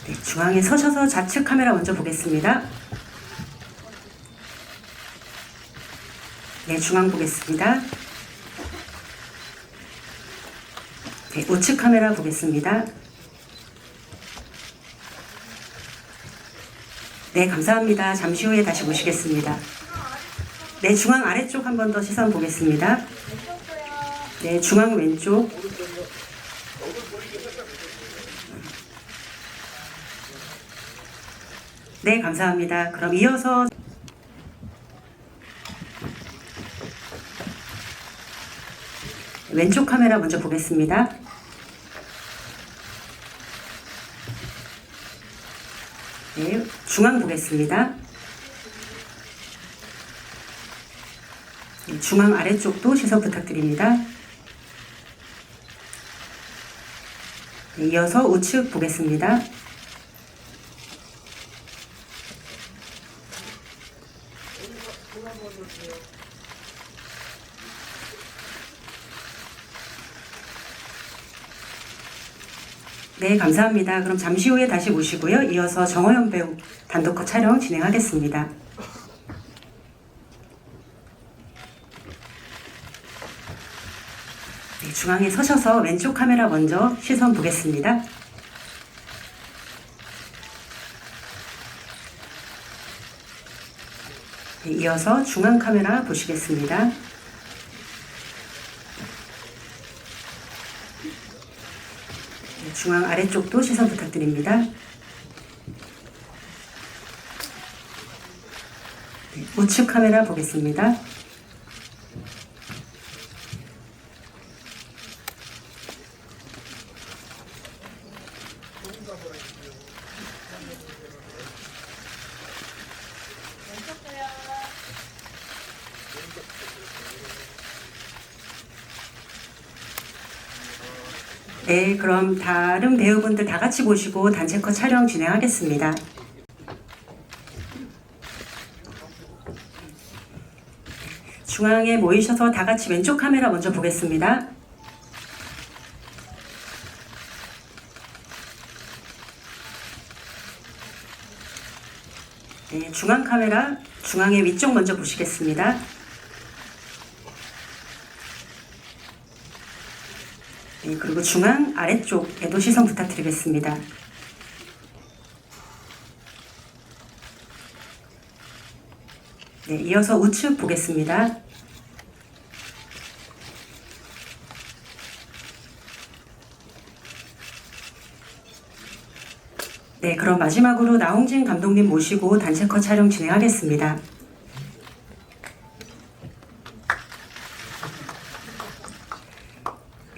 네, 중앙에 서셔서 좌측 카메라 먼저 보겠습니다. 네, 중앙 보겠습니다. 네, 우측 카메라 보겠습니다. 네, 감사합니다. 잠시 후에 다시 모시겠습니다. 네, 중앙 아래쪽 한 번 더 시선 보겠습니다. 네, 중앙 왼쪽. 네, 감사합니다. 그럼 이어서 왼쪽 카메라 먼저 보겠습니다. 네, 중앙 보겠습니다. 네, 중앙 아래쪽도 시선 부탁드립니다. 네, 이어서 우측 보겠습니다. 네, 감사합니다. 그럼 잠시 후에 다시 모시고요. 이어서 정호연 배우 단독 촬영 진행하겠습니다. 네, 중앙에 서셔서 왼쪽 카메라 먼저 시선 보겠습니다. 네, 이어서 중앙 카메라 보시겠습니다. 중앙 아래쪽도 시선 부탁드립니다. 네, 우측 카메라 보겠습니다. 네, 그럼 다른 배우분들 다 같이 보시고 단체 컷 촬영 진행하겠습니다. 중앙에 모이셔서 다 같이 왼쪽 카메라 먼저 보겠습니다. 네, 중앙 카메라, 중앙의 위쪽 먼저 보시겠습니다. 네, 그리고 중앙 아래쪽에도 시선 부탁드리겠습니다. 네, 이어서 우측 보겠습니다. 네, 그럼 마지막으로 나홍진 감독님 모시고 단체 컷 촬영 진행하겠습니다.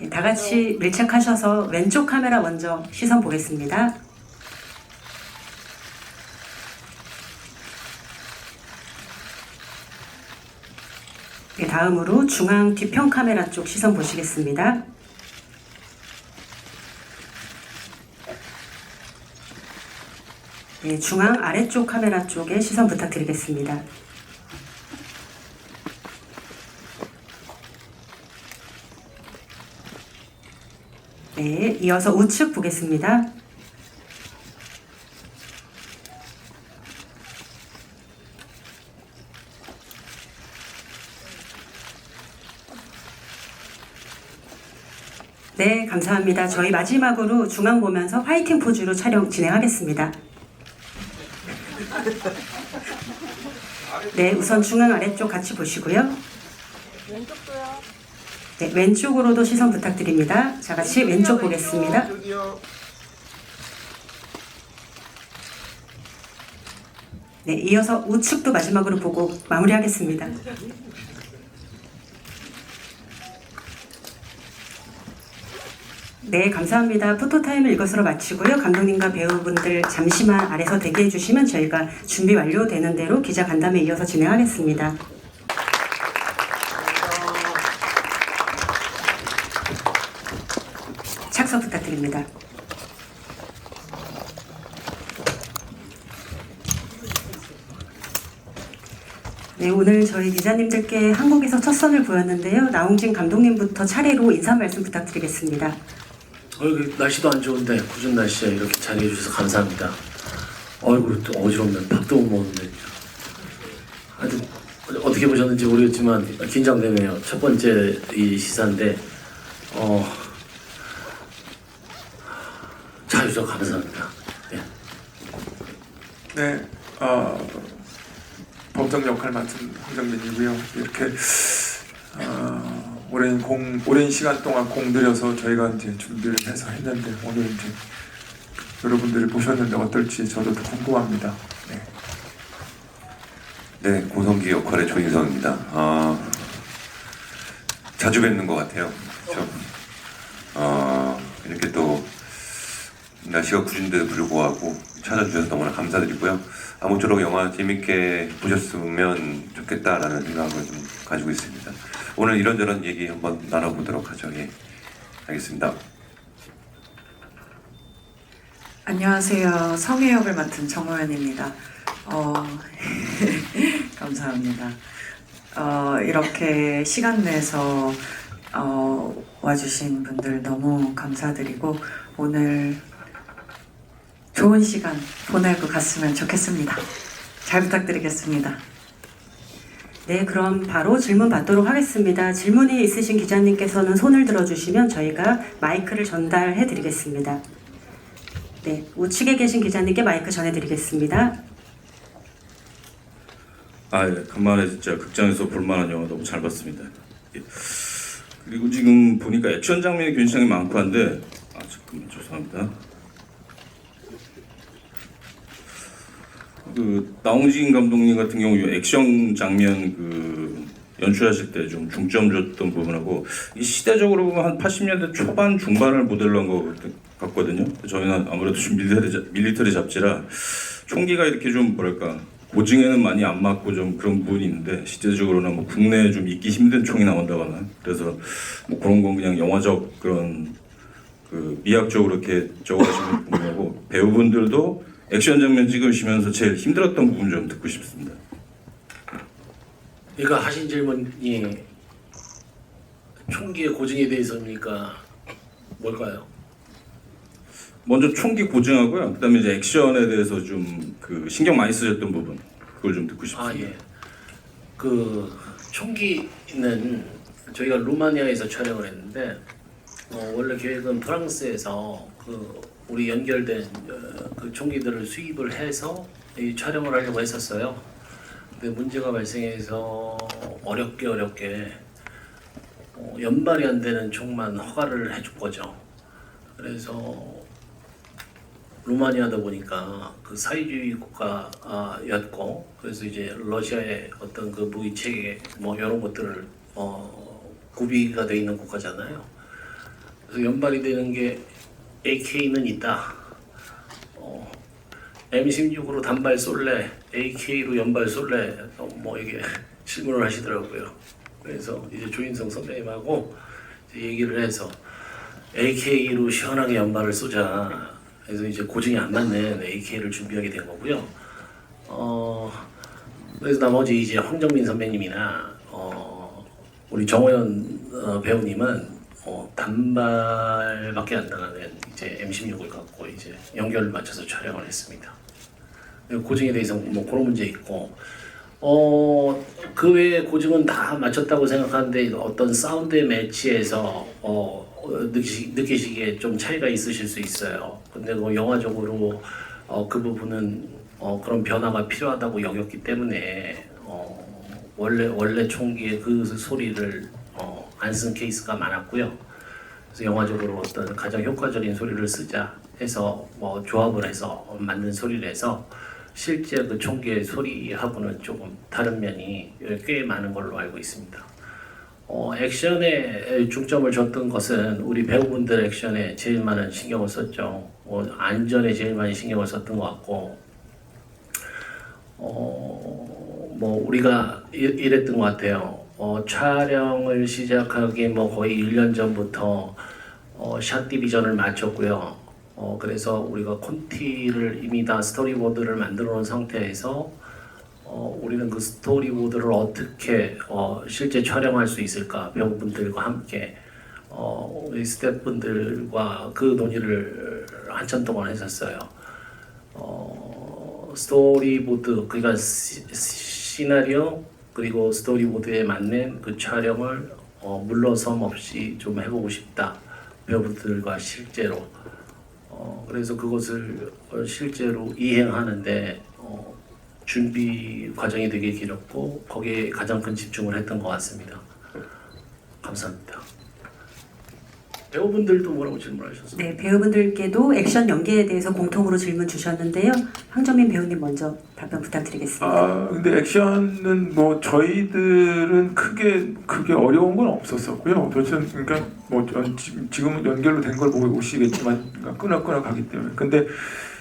네, 다 같이 밀착하셔서 왼쪽 카메라 먼저 시선 보겠습니다. 네, 다음으로 중앙 뒤편 카메라 쪽 시선 보시겠습니다. 네, 중앙 아래쪽 카메라 쪽에 시선 부탁드리겠습니다. 네, 이어서 우측 보겠습니다. 네, 감사합니다. 저희 마지막으로 중앙 보면서 화이팅 포즈로 촬영 진행하겠습니다. 네, 우선 중앙 아래쪽 같이 보시고요. 왼쪽도요. 네, 왼쪽으로도 시선 부탁드립니다. 자, 같이 왼쪽 보겠습니다. 네, 이어서 우측도 마지막으로 보고 마무리하겠습니다. 네, 감사합니다. 포토타임을 이것으로 마치고요. 감독님과 배우분들 잠시만 아래서 대기해 주시면 저희가 준비 완료되는 대로 기자 간담회 이어서 진행하겠습니다. 착석 부탁드립니다. 네, 오늘 저희 기자님들께 한국에서 첫 선을 보였는데요. 나홍진 감독님부터 차례로 인사 말씀 부탁드리겠습니다. 여기 날씨도 안 좋은데 궂은 날씨에 이렇게 자리해 주셔서 감사합니다. 어이구 또 어지럽네. 밥도 못 먹는데. 하여튼 어떻게 보셨는지 모르겠지만 긴장되네요. 첫 번째 이 시사인데 자유적 감사합니다. 예. 네, 범정 역할 맡은 황정민이고요. 이렇게 오랜 시간 동안 공들여서 저희가 이제 준비를 해서 했는데 오늘 이제 여러분들이 보셨는데 어떨지 저도 더 궁금합니다. 네. 네, 고성기 역할의 조인성입니다. 자주 뵙는 것 같아요. 그렇죠? 이렇게 또 날씨가 구준데도 불구하고 찾아주셔서 너무나 감사드리고요. 아무쪼록 영화 재밌게 보셨으면 좋겠다라는 생각을 좀 가지고 있습니다. 오늘 이런저런 얘기 한번 나눠보도록 하죠. 예, 알겠습니다. 안녕하세요. 성혜 역을 맡은 정호연입니다. 감사합니다. 이렇게 시간 내서 와주신 분들 너무 감사드리고 오늘 좋은 시간 보내고 갔으면 좋겠습니다. 잘 부탁드리겠습니다. 네, 그럼 바로 질문 받도록 하겠습니다. 질문이 있으신 기자님께서는 손을 들어주시면 저희가 마이크를 전달해 드리겠습니다. 네, 우측에 계신 기자님께 마이크 전해드리겠습니다. 예, 간만에 진짜 극장에서 볼만한 영화 너무 잘 봤습니다. 예. 그리고 지금 보니까 액션 장면이 굉장히 많고 한데 잠깐만 죄송합니다. 나홍진 감독님 같은 경우 액션 장면 연출하실 때 좀 중점 줬던 부분하고 이 시대적으로 보면 한 80년대 초반 중반을 모델로 한 것 같거든요. 저희는 아무래도 좀 밀리터리 잡지라 총기가 이렇게 좀 뭐랄까 고증에는 많이 안 맞고 좀 그런 부분이 있는데 시대적으로는 뭐 국내에 좀 있기 힘든 총이 나온다거나 그래서 뭐 그런 건 그냥 영화적 그런 미학적으로 이렇게 적어가시는 부분이고 배우분들도 액션 장면 찍으시면서 제일 힘들었던 부분 좀 듣고 싶습니다. 이거 하신 질문이 총기의 고증에 대해서입니까? 뭘까요? 먼저 총기 고증하고요. 그다음에 이제 액션에 대해서 좀 신경 많이 쓰셨던 부분 그걸 좀 듣고 싶습니다. 예. 총기는 저희가 루마니아에서 촬영을 했는데 원래 계획은 프랑스에서 우리 연결된 그 총기들을 수입을 해서 이 촬영을 하려고 했었어요. 근데 문제가 발생해서 어렵게 연발이 안 되는 총만 허가를 해줄 거죠. 그래서 루마니아다 보니까 사회주의 국가였고 그래서 이제 러시아의 어떤 무기 체계 이런 것들을 구비가 돼 있는 국가잖아요. 그래서 연발이 되는 게 AK는 있다. M16으로 단발 쏠래, AK로 연발 쏠래, 이게 질문을 하시더라고요. 그래서 이제 조인성 선배님하고 이제 얘기를 해서 AK로 시원하게 연발을 쏘자. 그래서 이제 고증이 안 맞는 AK를 준비하게 된 거고요. 그래서 나머지 이제 황정민 선배님이나 우리 정호연 배우님은 단발밖에 안 나가는 이제 M16을 갖고 이제 연결을 맞춰서 촬영을 했습니다. 고증에 대해서 그런 문제 있고 그 외에 고증은 다 맞췄다고 생각하는데 어떤 사운드의 매치에서 느끼시기에 좀 차이가 있으실 수 있어요. 근데 영화적으로 그 부분은 그런 변화가 필요하다고 여겼기 때문에 원래 총기의 그 소리를 안 쓴 케이스가 많았고요. 그래서 영화적으로 어떤 가장 효과적인 소리를 쓰자 해서 조합을 해서 만든 소리를 해서 실제 그 총기의 소리하고는 조금 다른 면이 꽤 많은 걸로 알고 있습니다. 액션에 중점을 줬던 것은 우리 배우분들 액션에 제일 많은 신경을 썼죠. 안전에 제일 많이 신경을 썼던 것 같고 우리가 이랬던 것 같아요. 촬영을 시작하기 거의 1년 전부터 샷 디비전을 마쳤고요. 그래서 우리가 콘티를 이미 다 스토리보드를 만들어 놓은 상태에서 우리는 그 스토리보드를 어떻게 실제 촬영할 수 있을까 배우분들과 함께 우리 스태프분들과 그 논의를 한참 동안 했었어요. 스토리보드, 그러니까 시나리오 그리고 스토리보드에 맞는 그 촬영을 물러섬 없이 좀 해보고 싶다. 배우들과 실제로. 그래서 그것을 실제로 이행하는데 준비 과정이 되게 길었고 거기에 가장 큰 집중을 했던 것 같습니다. 감사합니다. 배우분들도 뭐라고 질문하셨어요? 네, 배우분들께도 액션 연기에 대해서 공통으로 질문 주셨는데요. 황정민 배우님 먼저 답변 부탁드리겠습니다. 근데 액션은 뭐 저희들은 크게 어려운 건 없었었고요. 그러니까 뭐 지금은 연결로 된 걸 보고 오시겠지만 끊어 가기 때문에. 근데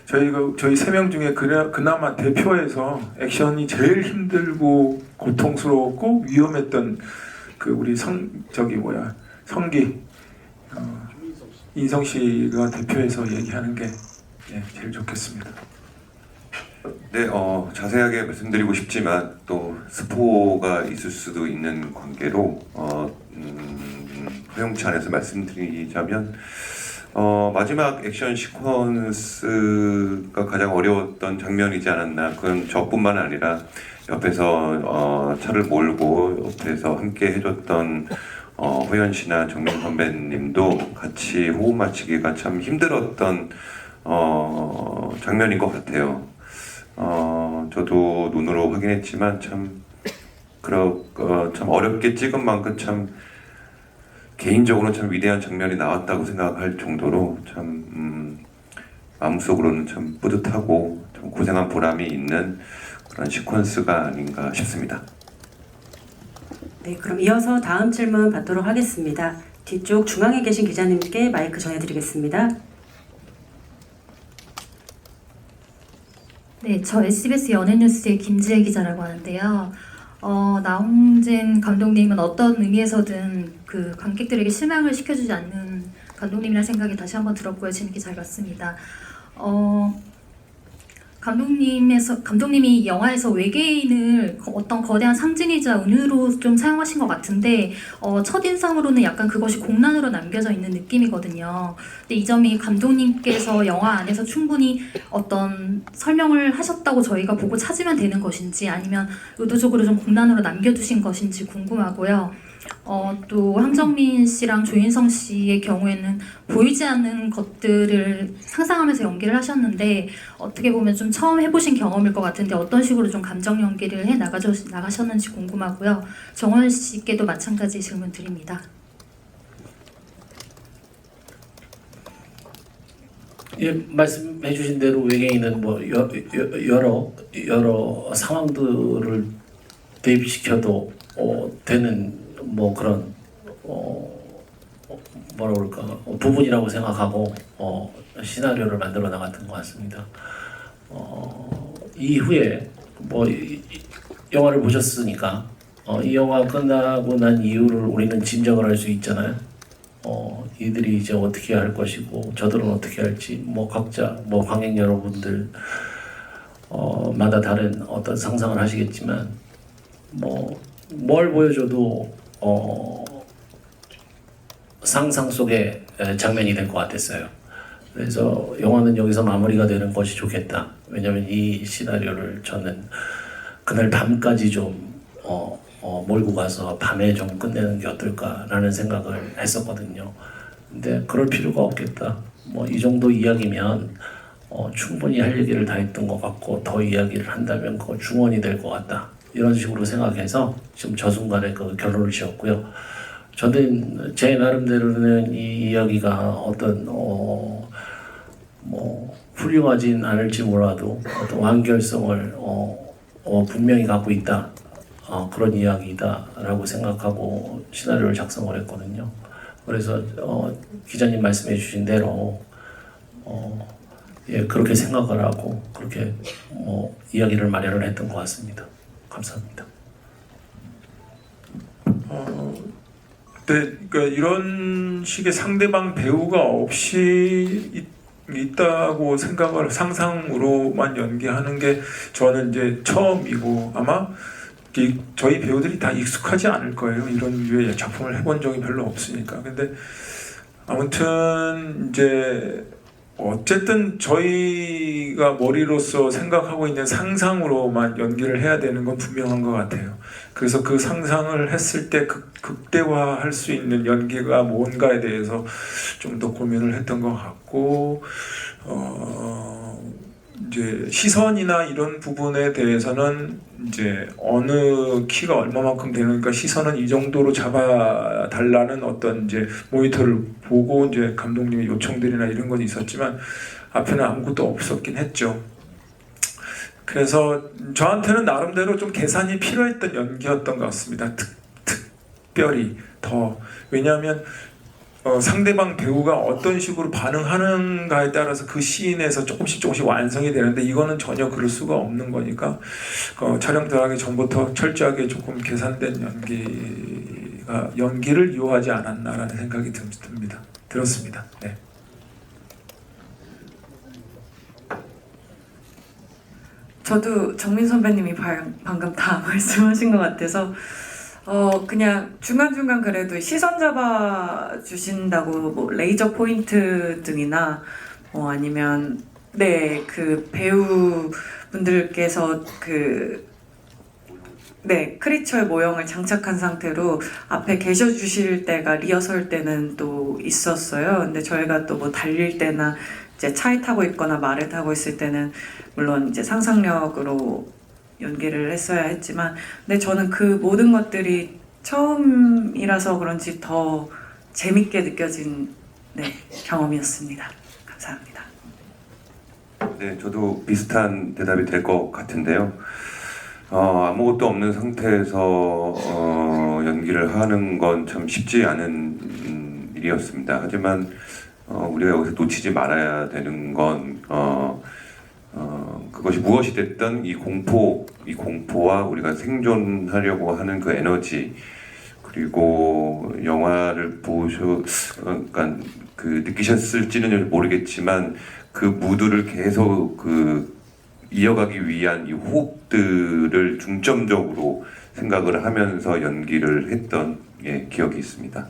저희 세 명 중에 그나마 대표에서 액션이 제일 힘들고 고통스러웠고 위험했던 그 우리 성기 인성 씨가 대표해서 얘기하는 게 제일 좋겠습니다. 네, 자세하게 말씀드리고 싶지만 또 스포가 있을 수도 있는 관계로 허용치 않아서 말씀드리자면 마지막 액션 시퀀스가 가장 어려웠던 장면이지 않았나. 그건 저뿐만 아니라 옆에서 차를 몰고 옆에서 함께 해줬던 호연 씨나 정민 선배님도 같이 호흡 맞추기가 참 힘들었던 장면인 것 같아요. 저도 눈으로 확인했지만 참 어렵게 찍은 만큼 참 개인적으로 참 위대한 장면이 나왔다고 생각할 정도로 참 마음속으로는 참 뿌듯하고 참 고생한 보람이 있는 그런 시퀀스가 아닌가 싶습니다. 네, 그럼 이어서 다음 질문 받도록 하겠습니다. 뒤쪽 중앙에 계신 기자님께 마이크 전해드리겠습니다. 네, 저 SBS 연예뉴스의 김지혜 기자라고 하는데요. 나홍진 감독님은 어떤 의미에서든 그 관객들에게 실망을 시켜주지 않는 감독님이라는 생각이 다시 한번 들었고요. 재밌게 잘 봤습니다. 감독님이 영화에서 외계인을 어떤 거대한 상징이자 은유로 좀 사용하신 것 같은데 첫인상으로는 약간 그것이 공란으로 남겨져 있는 느낌이거든요. 근데 이 점이 감독님께서 영화 안에서 충분히 어떤 설명을 하셨다고 저희가 보고 찾으면 되는 것인지 아니면 의도적으로 좀 공란으로 남겨두신 것인지 궁금하고요. 또 황정민 씨랑 조인성 씨의 경우에는 보이지 않는 것들을 상상하면서 연기를 하셨는데 어떻게 보면 좀 처음 해보신 경험일 것 같은데 어떤 식으로 좀 감정 연기를 해 나가셨는지 궁금하고요. 정원 씨께도 마찬가지 질문 드립니다. 예, 말씀해주신 대로 외계인은 뭐 여러 상황들을 대입시켜도 되는 뭐 그런 뭐라 그럴까 부분이라고 생각하고 시나리오를 만들어 나갔던 것 같습니다. 이후에 뭐 영화를 보셨으니까 이 영화 끝나고 난 이유를 우리는 짐작을 할 수 있잖아요. 이들이 이제 어떻게 할 것이고 저들은 어떻게 할지 뭐 각자 뭐 관객 여러분들 마다 다른 어떤 상상을 하시겠지만 뭐 뭘 보여줘도 상상 속의 장면이 될 것 같았어요. 그래서 영화는 여기서 마무리가 되는 것이 좋겠다. 왜냐하면 이 시나리오를 저는 그날 밤까지 좀 몰고 가서 밤에 좀 끝내는 게 어떨까라는 생각을 했었거든요. 근데 그럴 필요가 없겠다. 뭐 이 정도 이야기면 충분히 할 얘기를 다 했던 것 같고 더 이야기를 한다면 그거 중원이 될 것 같다. 이런 식으로 생각해서 지금 저 순간에 그 결론을 지었고요. 저는 제 나름대로는 이 이야기가 어떤 뭐 훌륭하진 않을지 몰라도 어떤 완결성을 분명히 갖고 있다. 그런 이야기다라고 생각하고 시나리오를 작성을 했거든요. 그래서 기자님 말씀해 주신 대로 그렇게 생각을 하고 그렇게 이야기를 마련을 했던 것 같습니다. 감사합니다. 네, 그러니까 이런 식의 상대방 배우가 없이 있다고 생각을 상상으로만 연기하는 게 저는 이제 처음이고 아마 저희 배우들이 다 익숙하지 않을 거예요. 이런 류의 작품을 해본 적이 별로 없으니까. 근데 아무튼 이제 어쨌든 저희가 머리로서 생각하고 있는 상상으로만 연기를 해야 되는 건 분명한 것 같아요. 그래서 그 상상을 했을 때 극대화할 수 있는 연기가 뭔가에 대해서 좀 더 고민을 했던 것 같고, 이제 시선이나 이런 부분에 대해서는 이제 어느 키가 얼마만큼 되니까 시선은 이 정도로 잡아 달라는 어떤 이제 모니터를 보고 이제 감독님의 요청들이나 이런 건 있었지만 앞에는 아무것도 없었긴 했죠. 그래서 저한테는 나름대로 좀 계산이 필요했던 연기였던 것 같습니다. 특별히 더. 왜냐하면 상대방 배우가 어떤 식으로 반응하는가에 따라서 그 시인에서 조금씩 완성이 되는데 이거는 전혀 그럴 수가 없는 거니까 촬영 들어가기 전부터 철저하게 조금 계산된 연기를 요하지 않았나라는 생각이 들었습니다. 네. 저도 정민 선배님이 방금 다 말씀하신 것 같아서 그냥 중간중간 그래도 시선 잡아 주신다고 뭐 레이저 포인트 등이나 뭐 아니면 그 배우분들께서 크리처의 모형을 장착한 상태로 앞에 계셔 주실 때가 리허설 때는 또 있었어요. 근데 저희가 또 뭐 달릴 때나 이제 차에 타고 있거나 말을 타고 있을 때는 물론 이제 상상력으로 연기를 했어야 했지만, 근데 저는 그 모든 것들이 처음이라서 그런지 더 재밌게 느껴진 경험이었습니다. 감사합니다. 네, 저도 비슷한 대답이 될 것 같은데요. 아무것도 없는 상태에서 연기를 하는 건 참 쉽지 않은 일이었습니다. 하지만 우리가 여기서 놓치지 말아야 되는 건 그것이 무엇이 됐든 이 공포와 우리가 생존하려고 하는 그 에너지, 그리고 영화를 그러니까 느끼셨을지는 모르겠지만 그 무드를 계속 이어가기 위한 이 호흡들을 중점적으로 생각을 하면서 연기를 했던 기억이 있습니다.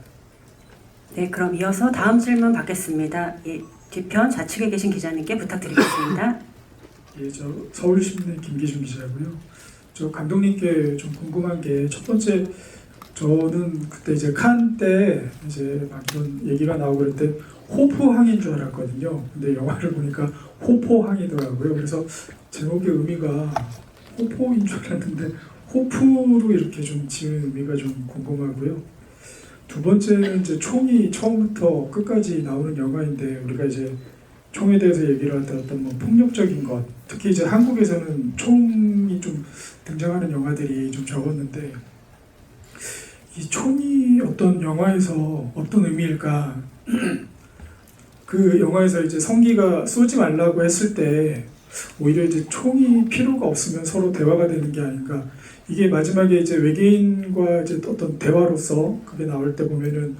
네, 그럼 이어서 다음 질문 받겠습니다. 뒤편 좌측에 계신 기자님께 부탁드리겠습니다. 예, 저 서울신문의 김기준 기자고요. 저 감독님께 좀 궁금한 게, 첫 번째, 저는 그때 이제 칸 때 이제 막 이런 얘기가 나오고 그럴 때 호프항인 줄 알았거든요. 근데 영화를 보니까 호포항이더라고요. 그래서 제목의 의미가 호포인 줄 알았는데 호프로 이렇게 좀 지은 의미가 좀 궁금하고요. 두 번째는 이제 총이 처음부터 끝까지 나오는 영화인데, 우리가 이제 총에 대해서 얘기를 할 때 어떤 뭐 폭력적인 것, 특히 이제 한국에서는 총이 좀 등장하는 영화들이 좀 적었는데, 이 총이 어떤 영화에서 어떤 의미일까? 그 영화에서 이제 성기가 쏘지 말라고 했을 때 오히려 이제 총이 필요가 없으면 서로 대화가 되는 게 아닌가. 이게 마지막에 이제 외계인과 이제 어떤 대화로서 그게 나올 때 보면은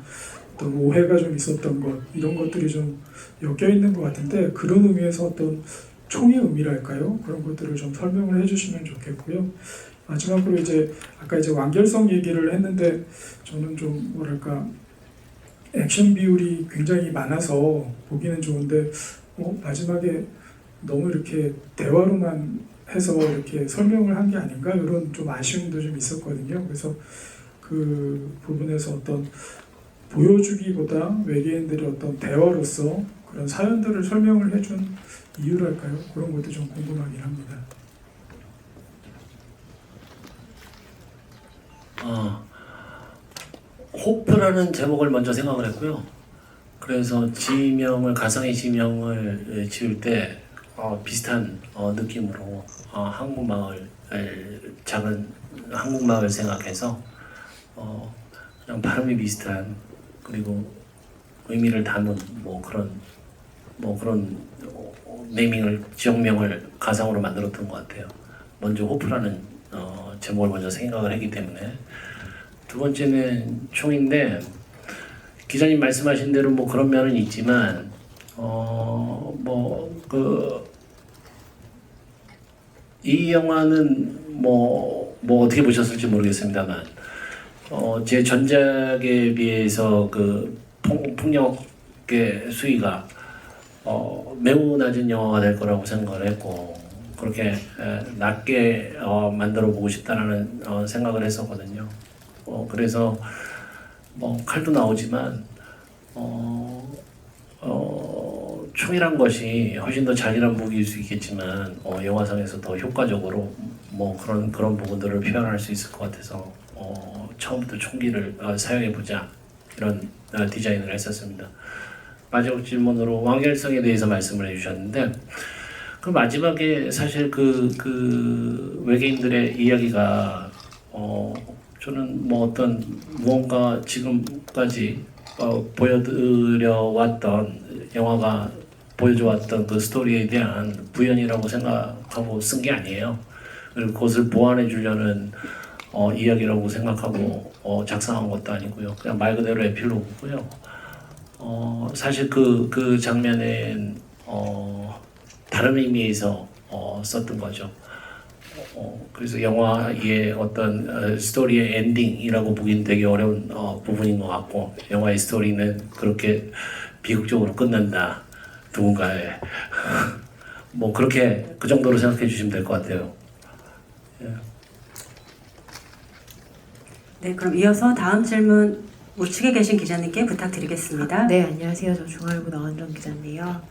어떤 오해가 좀 있었던 것, 이런 것들이 좀 엮여 있는 것 같은데, 그런 의미에서 어떤 총의 의미랄까요? 그런 것들을 좀 설명을 해주시면 좋겠고요. 마지막으로 이제 아까 이제 완결성 얘기를 했는데, 저는 좀 뭐랄까 액션 비율이 굉장히 많아서 보기는 좋은데 마지막에 너무 이렇게 대화로만 해서 이렇게 설명을 한 게 아닌가, 이런 좀 아쉬움도 좀 있었거든요. 그래서 그 부분에서 어떤 보여주기보다 외계인들이 어떤 대화로서 그런 사연들을 설명을 해준 이유랄까요? 그런 것도 좀 궁금하긴 합니다. 호프라는 제목을 먼저 생각을 했고요. 그래서 가상의 지명을 지을 때 비슷한 느낌으로 작은 한국 마을 생각해서 그냥 발음이 비슷한, 그리고 의미를 담은 그런 네이밍을, 지역명을 가상으로 만들었던 것 같아요. 먼저 호프라는 제목을 먼저 생각을 했기 때문에. 두 번째는 총인데, 기자님 말씀하신 대로 그런 면은 있지만 이 영화는 뭐 어떻게 보셨을지 모르겠습니다만 제 전작에 비해서 그 폭력의 수위가 매우 낮은 영화가 될 거라고 생각을 했고 그렇게 낮게 만들어 보고 싶다라는 생각을 했었거든요. 그래서 뭐 칼도 나오지만 총이란 것이 훨씬 더 잔인한 무기일 수 있겠지만 영화상에서 더 효과적으로 뭐 그런 부분들을 표현할 수 있을 것 같아서 처음부터 총기를 사용해 보자 이런 디자인을 했었습니다. 마지막 질문으로 완결성에 대해서 말씀을 해주셨는데 그 마지막에 사실 그 외계인들의 이야기가 저는 뭐 어떤 무언가 지금까지 보여드려 왔던 영화가 보여줘 왔던 그 스토리에 대한 부연이라고 생각하고 쓴 게 아니에요. 그리고 그것을 보완해 주려는 이야기라고 생각하고 작성한 것도 아니고요. 그냥 말 그대로 에필로그고요. 사실 그 장면은 다른 의미에서 썼던 거죠. 그래서 영화의 어떤 스토리의 엔딩이라고 보기는 되게 어려운 부분인 것 같고 영화의 스토리는 그렇게 비극적으로 끝난다. 누군가의 뭐 그렇게 그 정도로 생각해 주시면 될 것 같아요. 예. 네, 그럼 이어서 다음 질문 우측에 계신 기자님께 부탁드리겠습니다. 네, 안녕하세요. 저 중앙일보 나원정 기자인데요.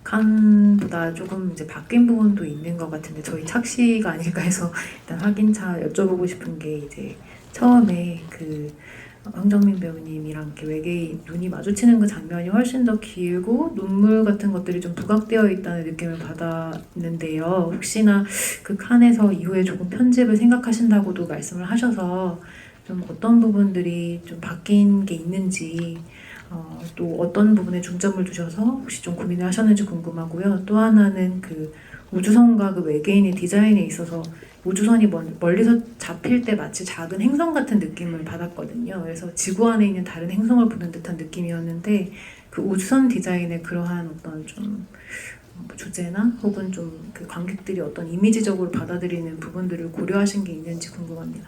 칸보다 조금 이제 바뀐 부분도 있는 것 같은데 저희 착시가 아닐까 해서 일단 확인차 여쭤보고 싶은 게 이제 처음에 그 황정민 배우님이랑 이렇게 외계인 눈이 마주치는 그 장면이 훨씬 더 길고 눈물 같은 것들이 좀 부각되어 있다는 느낌을 받았는데요. 혹시나 그 칸에서 이후에 조금 편집을 생각하신다고도 말씀을 하셔서 좀 어떤 부분들이 좀 바뀐 게 있는지 또 어떤 부분에 중점을 두셔서 혹시 좀 고민을 하셨는지 궁금하고요. 또 하나는 그 우주선과 그 외계인의 디자인에 있어서 우주선이 멀리서 잡힐 때 마치 작은 행성 같은 느낌을 받았거든요. 그래서 지구 안에 있는 다른 행성을 보는 듯한 느낌이었는데 그 우주선 디자인의 그러한 어떤 좀 주제나 혹은 좀 그 관객들이 어떤 이미지적으로 받아들이는 부분들을 고려하신 게 있는지 궁금합니다.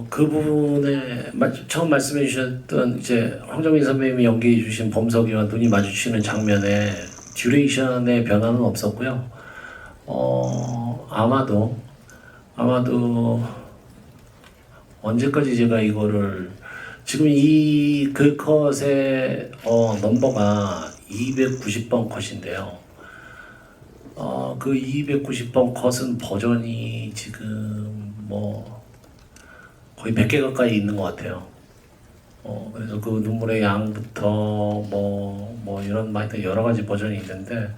그 부분에 처음 말씀해 주셨던 이제 황정민 선배님이 연기해 주신 범석이와 눈이 마주치는 장면에 듀레이션의 변화는 없었고요. 아마도 언제까지 제가 이거를 지금 그 컷의 넘버가 290번 컷인데요. 그 290번 컷은 버전이 지금 뭐 거의 100개 가까이 있는 것 같아요. 그래서 그 눈물의 양부터 뭐 이런 여러 가지 버전이 있는데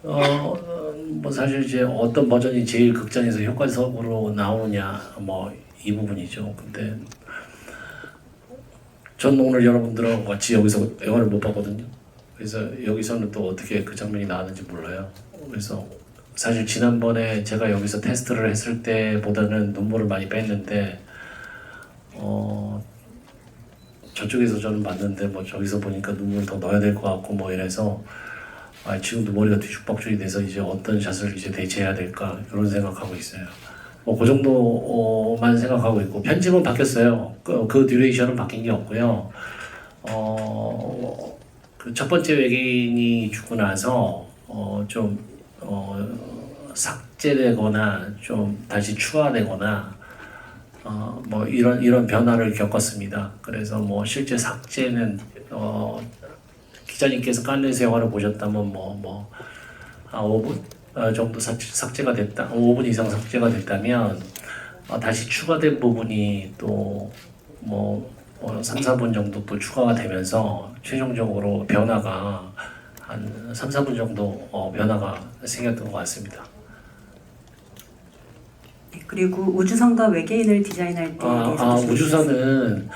뭐 사실 이제 어떤 버전이 제일 극장에서 효과적으로 나오느냐 뭐 이 부분이죠. 근데 전 오늘 여러분들하고 같이 여기서 영화를 못 봤거든요. 그래서 여기서는 또 어떻게 그 장면이 나왔는지 몰라요. 그래서 사실 지난번에 제가 여기서 테스트를 했을 때보다는 눈물을 많이 뺐는데 저쪽에서 저는 봤는데 뭐 저기서 보니까 눈물을 더 넣어야 될 것 같고 뭐 이래서 지금도 머리가 뒤죽박죽이 돼서 이제 어떤 샷을 이제 대체해야 될까 이런 생각하고 있어요. 뭐 그 정도만 생각하고 있고 편집은 바뀌었어요. 그 듀레이션은 바뀐 게 없고요. 그 첫 번째 외계인이 죽고 나서 좀 삭제되거나 좀 다시 추가되거나 뭐 이런 변화를 겪었습니다. 그래서 뭐 실제 삭제는 기자님께서 칸에서 영화를 보셨다면 한 5분 정도 삭제가 됐다, 5분 이상 삭제가 됐다면 다시 추가된 부분이 또 뭐 3, 4분 정도 또 추가가 되면서 최종적으로 변화가 한 3, 4분 정도 변화가 생겼던 것 같습니다. 그리고 우주선과 외계인을 디자인할 때에 대해서 우주선은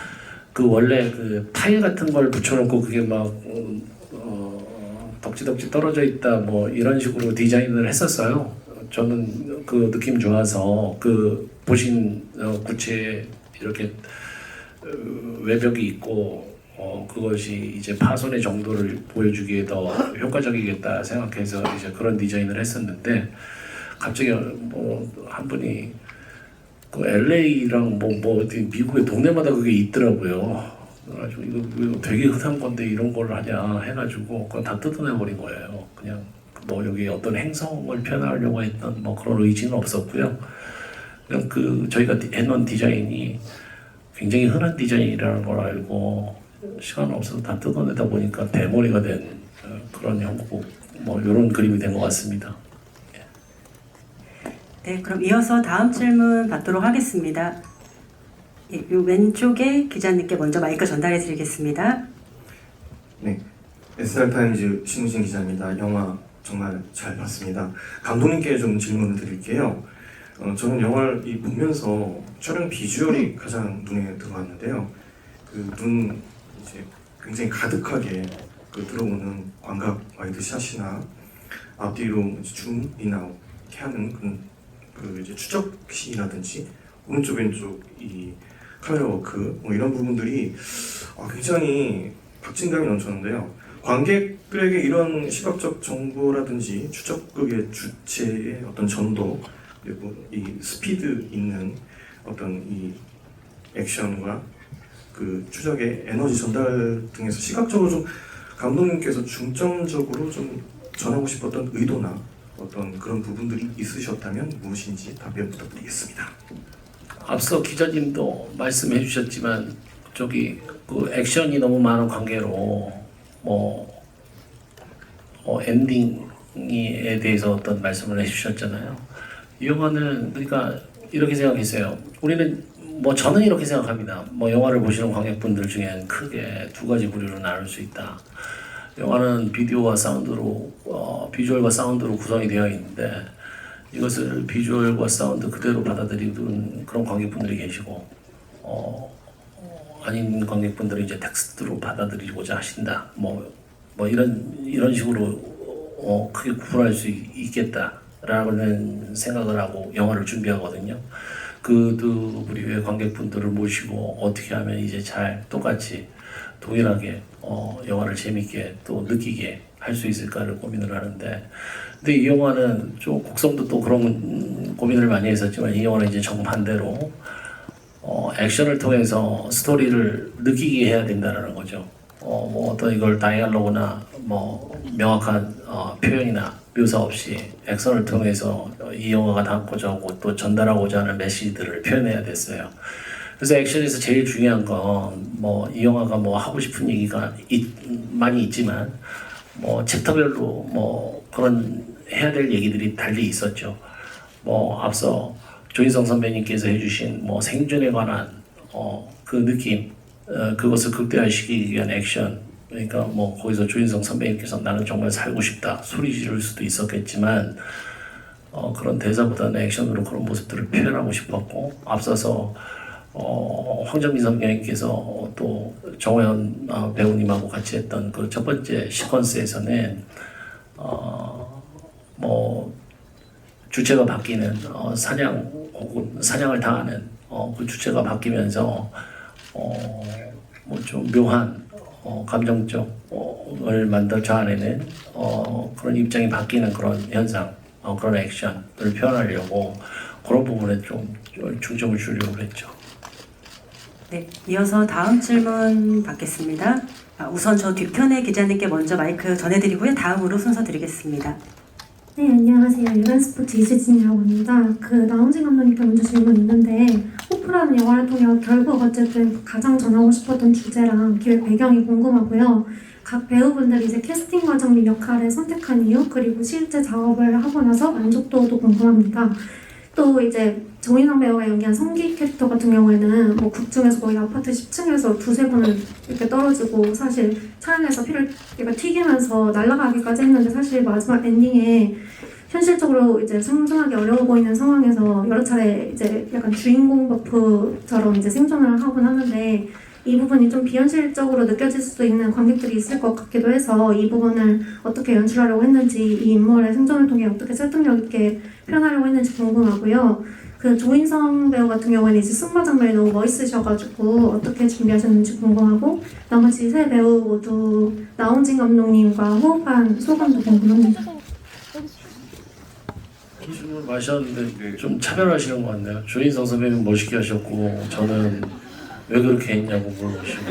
그 원래 그 타일 같은 걸 붙여놓고 그게 막 덕지덕지 떨어져 있다 뭐 이런 식으로 디자인을 했었어요. 저는 그 느낌 좋아서 그 보신 구체에 이렇게 외벽이 있고 그것이 이제 파손의 정도를 보여주기에 더 효과적이겠다 생각해서 이제 그런 디자인을 했었는데 갑자기 뭐 한 분이 그 LA랑 뭐 어디 미국의 동네마다 그게 있더라고요. 그래가지고 이거 되게 흔한 건데 이런 걸 하냐 해가지고 그건 다 뜯어내버린 거예요. 그냥 뭐 여기 어떤 행성을 표현하려고 했던 뭐 그런 의지는 없었고요. 그냥 그 저희가 해놓은 디자인이 굉장히 흔한 디자인이라는 걸 알고 시간 없어서 다 뜯어내다 보니까 대머리가 된 그런 형국 뭐 이런 그림이 된 것 같습니다. 네, 그럼 이어서 다음 질문 받도록 하겠습니다. 예, 요 왼쪽에 기자님께 먼저 마이크 전달해 드리겠습니다. 네, SR타임즈 신우진 기자입니다. 영화 정말 잘 봤습니다. 감독님께 좀 질문을 드릴게요. 저는 영화를 보면서 촬영 비주얼이 가장 눈에 들어왔는데요. 그 눈 이제 굉장히 가득하게 그 들어오는 광각 와이드샷이나 앞뒤로 줌이나 이렇게 하는 그 이제 추적신이라든지 오른쪽 왼쪽 이 카메라 워크 뭐 이런 부분들이 굉장히 박진감이 넘쳤는데요. 관객들에게 이런 시각적 정보라든지 추적극의 주체의 어떤 전도 그리고 이 스피드 있는 어떤 이 액션과 그 추적의 에너지 전달 등에서 시각적으로 좀 감독님께서 중점적으로 좀 전하고 싶었던 의도나 어떤 그런 부분들이 있으셨다면 무엇인지 답변 부탁드리겠습니다. 앞서 기자님도 말씀해 주셨지만 저기 그 액션이 너무 많은 관계로 엔딩에 대해서 어떤 말씀을 해주셨잖아요. 이 영화는 그러니까 이렇게 생각했어요. 우리는 저는 이렇게 생각합니다. 영화를 보시는 관객분들 중엔 크게 두 가지 부류로 나눌 수 있다. 영화는 비디오와 사운드로 비주얼과 사운드로 구성이 되어 있는데 이것을 비주얼과 사운드 그대로 받아들이는 그런 관객분들이 계시고 아닌 관객분들은 이제 텍스트로 받아들이고자 하신다. 이런 식으로 크게 구분할 수 있겠다라는 생각을 하고 영화를 준비하거든요. 그 두 부류의 관객분들을 모시고 어떻게 하면 이제 잘 똑같이 동일하게 영화를 재밌게 또 느끼게 할 수 있을까를 고민을 하는데, 근데 이 영화는 좀 곡성도 또 그런 고민을 많이 했었지만 이 영화는 이제 정반대로 액션을 통해서 스토리를 느끼게 해야 된다는 거죠. 어떤 이걸 다이얼로그나 명확한 표현이나 묘사 없이 액션을 통해서 이 영화가 담고자 하고 또 전달하고자 하는 메시지들을 표현해야 됐어요. 그래서 액션에서 제일 중요한 건 이 영화가 하고 싶은 얘기가 많이 있지만 챕터별로 그런 해야 될 얘기들이 달리 있었죠. 앞서 조인성 선배님께서 해주신 생존에 관한 그 느낌, 그것을 극대화시키기 위한 액션. 그러니까 거기서 조인성 선배님께서 나는 정말 살고 싶다 소리 지를 수도 있었겠지만 그런 대사보다는 액션으로 그런 모습들을 표현하고 싶었고, 앞서서 황정민 선배님께서 또 정호연 배우님하고 같이 했던 그 첫 번째 시퀀스에서는 주체가 바뀌는 사냥 혹은 사냥을 당하는 그 주체가 바뀌면서 좀 묘한 감정적을 자아내는 그런 입장이 바뀌는 그런 현상, 그런 액션을 표현하려고 그런 부분에 좀 중점을 주려고 했죠. 네, 이어서 다음 질문 받겠습니다. 우선 저 뒤편의 기자님께 먼저 마이크 전해드리고요. 다음으로 순서 드리겠습니다. 네, 안녕하세요. 일간스포츠 이수진이라고 합니다. 나훈진 감독님께 먼저 질문 있는데, 호프라는 영화를 통해 결국 어쨌든 가장 전하고 싶었던 주제랑 기획 배경이 궁금하고요. 각 배우분들이 이제 캐스팅 과정 및 역할을 선택한 이유, 그리고 실제 작업을 하고 나서 만족도도 궁금합니다. 또 이제 정인상 배우가 연기한 성기 캐릭터 같은 경우에는 극 중에서 거의 아파트 10층에서 두세 번을 이렇게 떨어지고 사실 촬영에서 피를 튀기면서 날아가기까지 했는데, 사실 마지막 엔딩에 현실적으로 이제 생존하기 어려워 보이는 상황에서 여러 차례 이제 약간 주인공 버프처럼 이제 생존을 하곤 하는데, 이 부분이 좀 비현실적으로 느껴질 수도 있는 관객들이 있을 것 같기도 해서 이 부분을 어떻게 연출하려고 했는지, 이 인물의 생존을 통해 어떻게 설득력 있게 표현하려고 했는지 궁금하고요. 조인성 배우 같은 경우에는 이제 승마 장면이 너무 멋있으셔가지고 어떻게 준비하셨는지 궁금하고, 나머지 세 배우 모두 나훈진 감독님과 호흡한 소감도 궁금합니다. 술을 마셨는데 좀 차별하시는 것 같네요. 조인성 선배님 멋있게 하셨고 저는 왜 그렇게 했냐고 물어보시고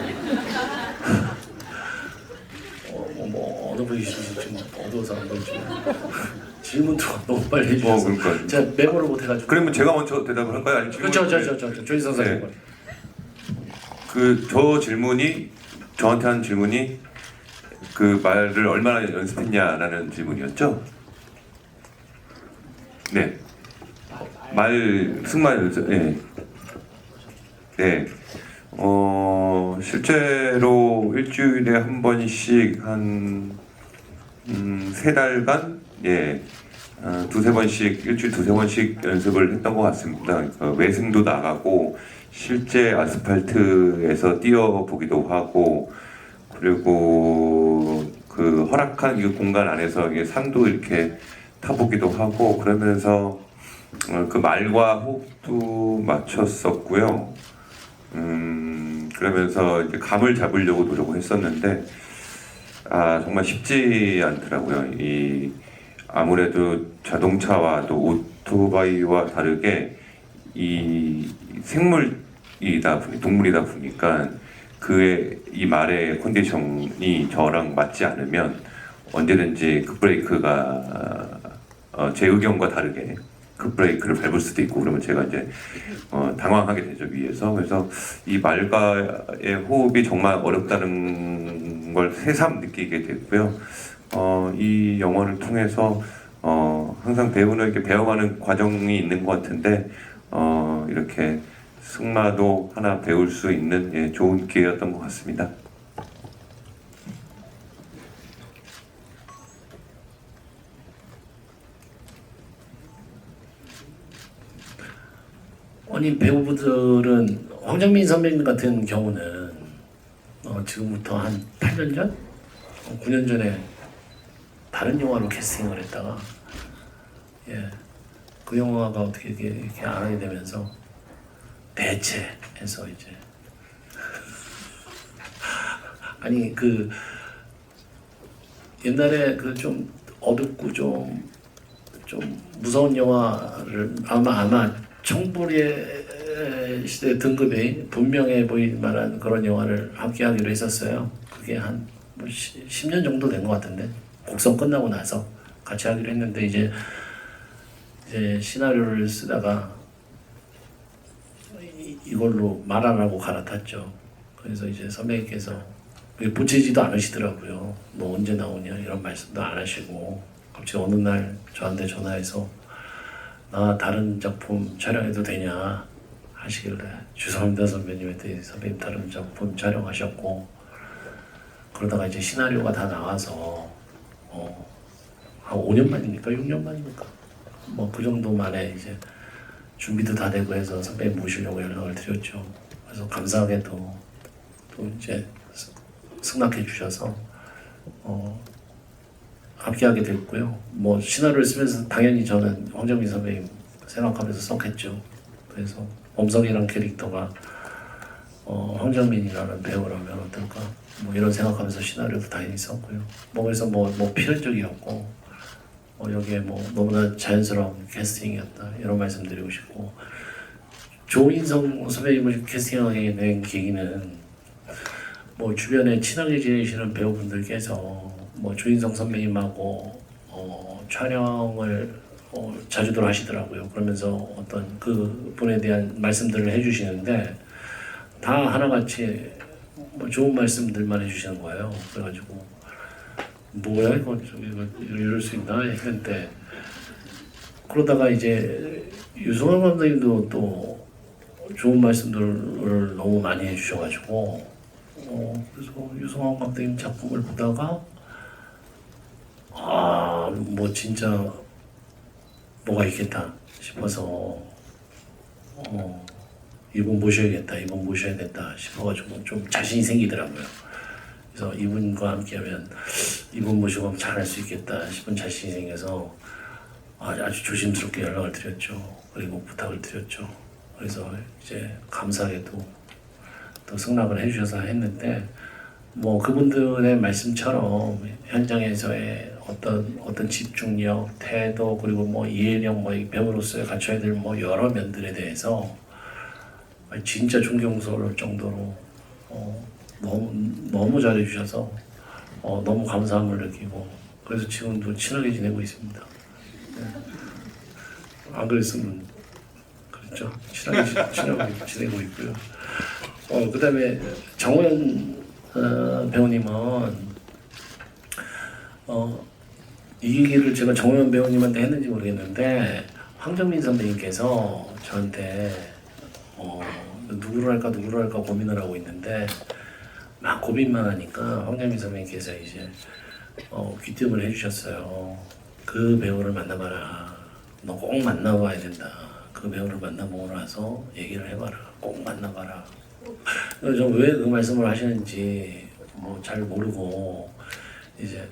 어느 분이신지 지금 어두워서 안 보이지만 질문도 너무 빨리 해주셔서 그러니까. 제가 메모를 못 해가지고. 그러면 제가 먼저 대답을 할까요? 아니면 그렇죠, 조인성 선배님. 네. 저한테 한 질문이 그 말을 얼마나 연습했냐라는 질문이었죠. 네. 승마 연습. 네. 네. 실제로 일주일에 한 번씩 한 3달간 두세 번씩 일주일 두세 번씩 연습을 했던 것 같습니다. 외승도 나가고 실제 아스팔트에서 뛰어보기도 하고 그리고 그 허락한 이 공간 안에서 산도 이렇게 타보기도 하고 그러면서 그 말과 호흡도 맞췄었고요. 그러면서 이제 감을 잡으려고 노력을 했었는데 정말 쉽지 않더라고요. 아무래도 자동차와 또 오토바이와 다르게 이 동물이다 보니까 이 말의 컨디션이 저랑 맞지 않으면 언제든지 급브레이크가 제 의견과 다르게 급브레이크를 밟을 수도 있고 그러면 제가 이제 당황하게 되죠 위에서. 그래서 이 말과의 호흡이 정말 어렵다는 걸 새삼 느끼게 됐고요. 이 영화를 통해서 항상 배우는 이렇게 배워가는 과정이 있는 것 같은데 이렇게 승마도 하나 배울 수 있는 좋은 기회였던 것 같습니다. 아니 배우분들은 황정민 선배님 같은 경우는 지금부터 한 8년 전? 9년 전에 다른 영화로 캐스팅을 했다가 그 영화가 어떻게 이렇게 안 하게 되면서 대체해서 이제 아니 그 옛날에 그 좀 어둡고 좀 무서운 영화를 아마 청불의 시대 등급이 분명해 보일 만한 그런 영화를 함께 하기로 했었어요. 그게 한 10년 정도 된 것 같은데 곡성 끝나고 나서 같이 하기로 했는데 이제 시나리오를 쓰다가 이걸로 말 안 하고 갈아탔죠. 그래서 이제 선배님께서 붙이지도 않으시더라고요. 너 언제 나오냐 이런 말씀도 안 하시고 갑자기 어느 날 저한테 전화해서 나 다른 작품 촬영해도 되냐 하시길래 죄송합니다 선배님한테 선배님 다른 작품 촬영하셨고 그러다가 이제 시나리오가 다 나와서 한 5년 만입니까? 6년 만입니까? 뭐 그 정도 만에 이제 준비도 다 되고 해서 선배님 모시려고 연락을 드렸죠. 그래서 감사하게도 또 이제 승낙해 주셔서 함께하게 됐고요. 뭐 시나리오를 쓰면서 당연히 저는 황정민 선배님 생각하면서 썼겠죠. 그래서 엄성이라는 캐릭터가 황정민이라는 배우라면 어떨까? 뭐 이런 생각하면서 시나리오도 당연히 썼고요. 뭐 그래서 뭐 필연적이었고 여기에 뭐 너무나 자연스러운 캐스팅이었다 이런 말씀드리고 싶고 조인성 선배님을 캐스팅하게 된 계기는 뭐 주변에 친하게 지내시는 배우분들께서 뭐 조인성 선배님하고 촬영을 자주들 하시더라고요. 그러면서 어떤 그 분에 대한 말씀들을 해주시는데 다 하나같이 뭐 좋은 말씀들만 해주시는 거예요. 그래가지고 뭐야 이거 이럴 수 있나 했는데 그러다가 이제 유승환 감독님도 또 좋은 말씀들을 너무 많이 해주셔가지고 그래서 유승환 감독님 작품을 보다가 뭐 진짜 뭐가 있겠다 싶어서 이분 모셔야겠다 싶어가지고 좀 자신이 생기더라고요. 그래서 이분과 함께하면 이분 모시고 하면 잘할 수 있겠다 싶은 자신이 생겨서 아주 조심스럽게 연락을 드렸죠. 그리고 부탁을 드렸죠. 그래서 이제 감사하게도 또 승낙을 해주셔서 했는데 뭐 그분들의 말씀처럼 현장에서의 어떤 집중력, 태도 그리고 뭐 이해력 뭐 배우로서의 갖춰야 될 뭐 여러 면들에 대해서 진짜 존경스러울 정도로 너무 잘해주셔서 너무 감사함을 느끼고 그래서 지금도 친하게 지내고 있습니다. 네. 안 그랬으면 그렇죠. 친하게 지내고 있고요. 그다음에 정호연 배우님은 이 얘기를 제가 정호연 배우님한테 했는지 모르겠는데 황정민 선배님께서 저한테 누구를 할까 고민을 하고 있는데 막 고민만 하니까 황정민 선배님께서 이제 귀뜸을 해주셨어요. 그 배우를 만나봐라. 너 꼭 만나봐야 된다. 그 배우를 만나보고 나서 얘기를 해봐라. 꼭 만나봐라. 저 왜 그 말씀을 하시는지 뭐 잘 모르고 이제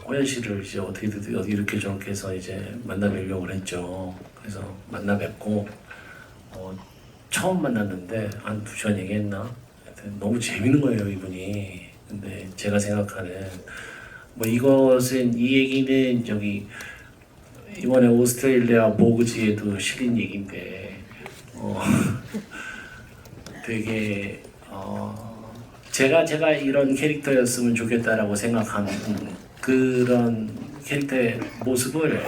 호연 씨를 이제 어떻게든 이렇게 저렇게 해서 이제 만나뵈려고 했죠. 그래서 만나 뵙고 처음 만났는데 한 2시간 얘기했나? 하여튼 너무 재밌는 거예요 이분이. 근데 제가 생각하는 뭐 이것은 이 얘기는 저기 이번에 오스트레일리아 보그지에도 실린 얘기인데 되게 제가 이런 캐릭터였으면 좋겠다라고 생각하는 그런 캐릭터의 모습을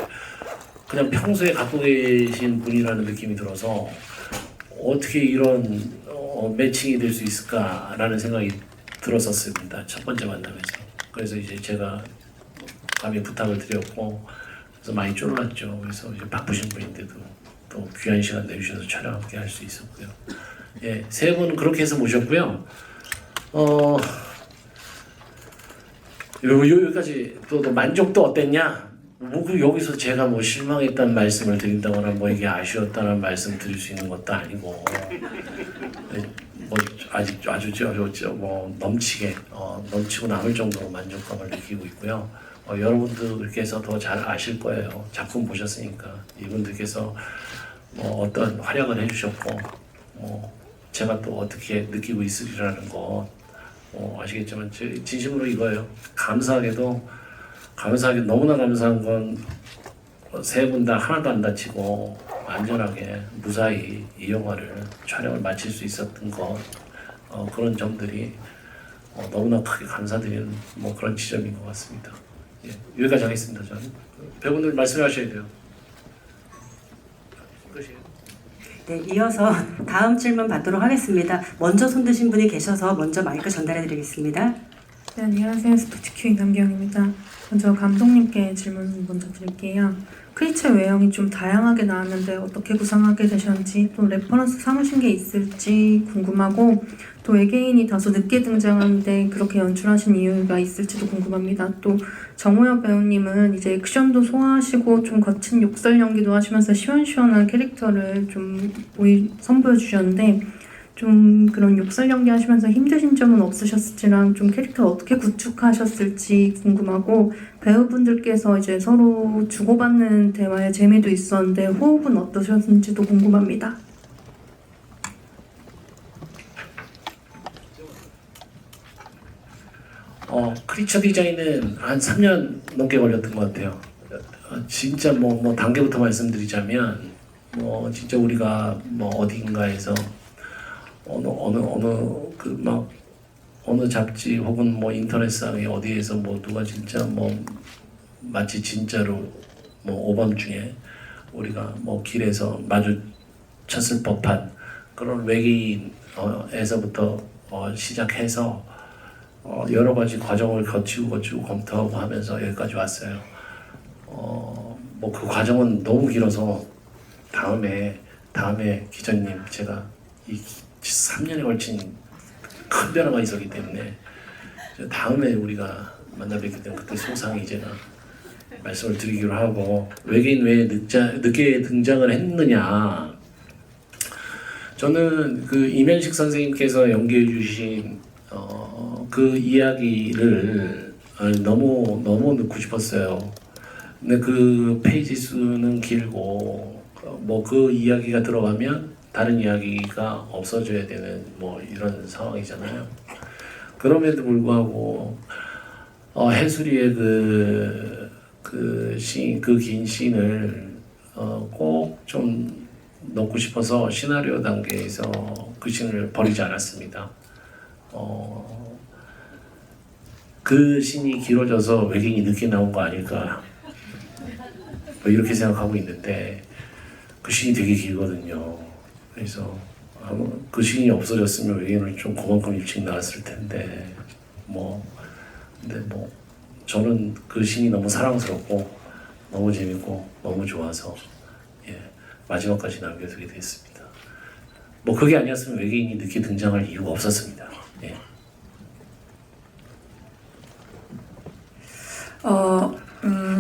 그냥 평소에 갖고 계신 분이라는 느낌이 들어서 어떻게 이런 매칭이 될 수 있을까라는 생각이 들었었습니다. 첫 번째 만남에서. 그래서 이제 제가 감히 부탁을 드렸고 그래서 많이 쫄랐죠. 그래서 이제 바쁘신 분인데도 또 귀한 시간 내주셔서 촬영 함께 할 수 있었고요. 예, 세 분 그렇게 해서 모셨고요. 여기까지 또 만족도 어땠냐? 뭐 여기서 제가 뭐 실망했다는 말씀을 드린다거나 뭐 이게 아쉬웠다는 말씀 드릴 수 있는 것도 아니고 뭐 아주 뭐 넘치고 남을 정도로 만족감을 느끼고 있고요. 여러분들께서 더 잘 아실 거예요. 작품 보셨으니까 이분들께서 뭐 어떤 활약을 해주셨고 제가 또 어떻게 느끼고 있으리라는 거 아시겠지만 진심으로 이거예요. 감사하게 너무나 감사한 건 세 분 다 하나도 안 다치고 안전하게 무사히 이 영화를 촬영을 마칠 수 있었던 것 그런 점들이 너무나 크게 감사드리는 뭐 그런 지점인 것 같습니다. 예, 여기까지 하겠습니다. 저는 배우분들 말씀하셔야 돼요. 끝이에요. 네, 이어서 다음 질문 받도록 하겠습니다. 먼저 손 드신 분이 계셔서 먼저 마이크 전달해 드리겠습니다. 네, 안녕하세요. 스포츠큐 이남경입니다. 먼저 감독님께 질문 먼저 드릴게요. 크리처 외형이 좀 다양하게 나왔는데 어떻게 구상하게 되셨는지 또 레퍼런스 삼으신 게 있을지 궁금하고 또 외계인이 다소 늦게 등장하는데 그렇게 연출하신 이유가 있을지도 궁금합니다. 또 정호연 배우님은 이제 액션도 소화하시고 좀 거친 욕설 연기도 하시면서 시원시원한 캐릭터를 좀 선보여 주셨는데 좀 그런 욕설 연기 하시면서 힘드신 점은 없으셨을지랑 좀 캐릭터 어떻게 구축하셨을지 궁금하고 배우분들께서 이제 서로 주고받는 대화의 재미도 있었는데 호흡은 어떠셨는지도 궁금합니다. 크리처 디자인은 한 3년 넘게 걸렸던 것 같아요. 진짜 뭐 단계부터 말씀드리자면 진짜 우리가 어딘가에서 어느 잡지 혹은 인터넷상에 어디에서 누가 진짜 마치 진짜로 오밤중에 우리가 길에서 마주쳤을 법한 그런 외계인에서부터 시작해서 여러 가지 과정을 거치고 검토하고 하면서 여기까지 왔어요. 그 과정은 너무 길어서 다음에 기자님 제가 이 3년에 걸친 큰 변화가 있었기 때문에 다음에 우리가 만나 뵙게 되면 그때 소상히 제가 말씀을 드리기로 하고 외계인 왜 늦게 등장을 했느냐 저는 그 이면식 선생님께서 연기해 주신 그 이야기를 너무 넣고 싶었어요. 근데 그 페이지 수는 길고 그 이야기가 들어가면 다른 이야기가 없어져야 되는 이런 상황이잖아요. 그럼에도 불구하고 해수리의 그 긴 씬을 꼭 좀 넣고 싶어서 시나리오 단계에서 그 씬을 버리지 않았습니다. 그 씬이 길어져서 외계인이 늦게 나온 거 아닐까 뭐 이렇게 생각하고 있는데 그 씬이 되게 길거든요. 그래서 그 씬이 없어졌으면 외계인은 좀 그만큼 일찍 나왔을 텐데 근데 저는 그 씬이 너무 사랑스럽고 너무 재밌고 너무 좋아서 마지막까지 남겨두게 됐습니다. 그게 아니었으면 외계인이 늦게 등장할 이유가 없었습니다. 예.